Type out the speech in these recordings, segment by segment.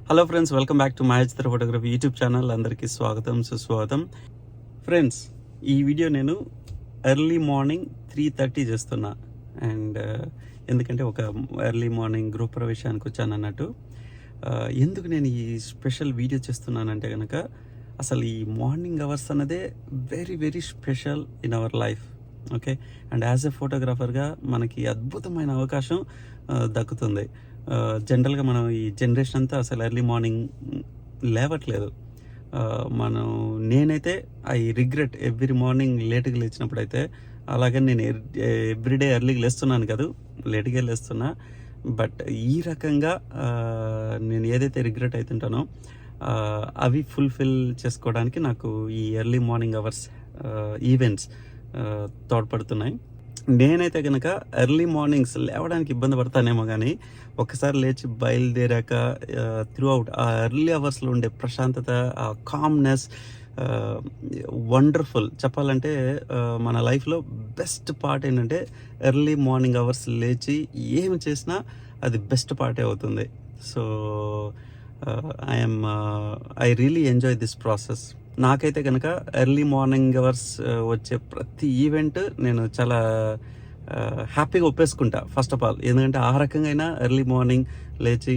Hello friends, welcome back to మ్యాజిత్ర photography YouTube channel. అందరికీ స్వాగతం, సుస్వాగతం. ఫ్రెండ్స్, ఈ వీడియో నేను ఎర్లీ మార్నింగ్ 3:30 చేస్తున్నా. అండ్ ఎందుకంటే ఒక ఎర్లీ మార్నింగ్ గృహప్రవేశానికి వచ్చాను అన్నట్టు. ఎందుకు నేను ఈ స్పెషల్ వీడియో చేస్తున్నానంటే కనుక అసలు ఈ మార్నింగ్ అవర్స్ అన్నదే very very special in our life. Okay, and as a ఫోటోగ్రాఫర్గా మనకి అద్భుతమైన అవకాశం దక్కుతుంది. జనరల్గా మనం ఈ జనరేషన్ అంతా అసలు ఎర్లీ మార్నింగ్ లేవట్లేదు. నేనైతే ఐ రిగ్రెట్ ఎవ్రీ మార్నింగ్ లేట్గా లేచినప్పుడు అయితే. అలాగని నేను ఎవ్రీడే ఎర్లీగా లేస్తున్నాను కాదు, లేట్గా లేస్తున్నా. బట్ ఈ రకంగా నేను ఏదైతే రిగ్రెట్ అవుతుంటానో అవి ఫుల్ఫిల్ చేసుకోవడానికి నాకు ఈ ఎర్లీ మార్నింగ్ అవర్స్ ఈవెంట్స్ తోడ్పడుతున్నాయి. నేనైతే కనుక ఎర్లీ మార్నింగ్స్ లేవడానికి ఇబ్బంది పడతానేమో కానీ ఒకసారి లేచి బయలుదేరాక త్రూ అవుట్ ఆ ఎర్లీ అవర్స్లో ఉండే ప్రశాంతత, ఆ కామ్నెస్ వండర్ఫుల్. చెప్పాలంటే మన లైఫ్లో బెస్ట్ పార్ట్ ఏంటంటే ఎర్లీ మార్నింగ్ అవర్స్ లేచి ఏమి చేసినా అది బెస్ట్ పార్టే అవుతుంది. So I really enjoy this process. నాకైతే కనుక ఎర్లీ మార్నింగ్ అవర్స్ వచ్చే ప్రతి ఈవెంట్ నేను చాలా హ్యాపీగా ఒప్పేసుకుంటా ఫస్ట్ ఆఫ్ ఆల్. ఎందుకంటే ఆ రకంగా అయినా ఎర్లీ మార్నింగ్ లేచి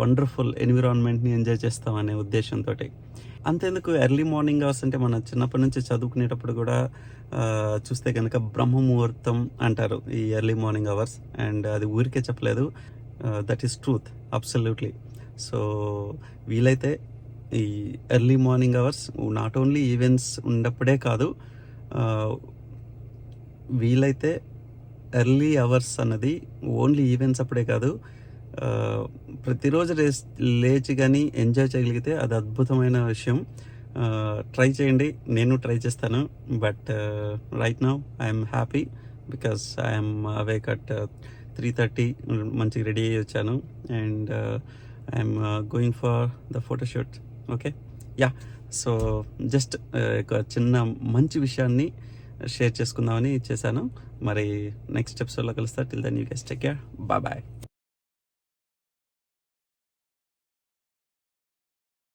వండర్ఫుల్ ఎన్విరాన్మెంట్ని ఎంజాయ్ చేస్తామనే ఉద్దేశంతో. అంతేందుకు ఎర్లీ మార్నింగ్ అవర్స్ అంటే మన చిన్నప్పటి నుంచి చదువుకునేటప్పుడు కూడా చూస్తే కనుక బ్రహ్మ ముహూర్తం అంటారు ఈ ఎర్లీ మార్నింగ్ అవర్స్. అండ్ అది ఊరికే చెప్పలేదు, that is truth, absolutely. So వీలైతే ఈ early morning hours not only events ఉన్నప్పుడే కాదు, వీలైతే ఎర్లీ అవర్స్ అన్నది ఓన్లీ ఈవెంట్స్ అప్పుడే కాదు, ప్రతిరోజు లేచి కానీ ఎంజాయ్ చేయగలిగితే అది అద్భుతమైన విషయం. ట్రై చేయండి, నేను ట్రై చేస్తాను. But right now I'm happy because I'm awake at 3:30, మంచిగా రెడీ అయ్యి వచ్చాను. And I'm going for the photoshoot. Okay, yeah. So just ఒక చిన్న మంచి విషయాన్ని షేర్ చేసుకుందామని చేశాను. మరి నెక్స్ట్ ఎపిసోడ్లో కలుస్తా. Till then you guys take care, bye bye.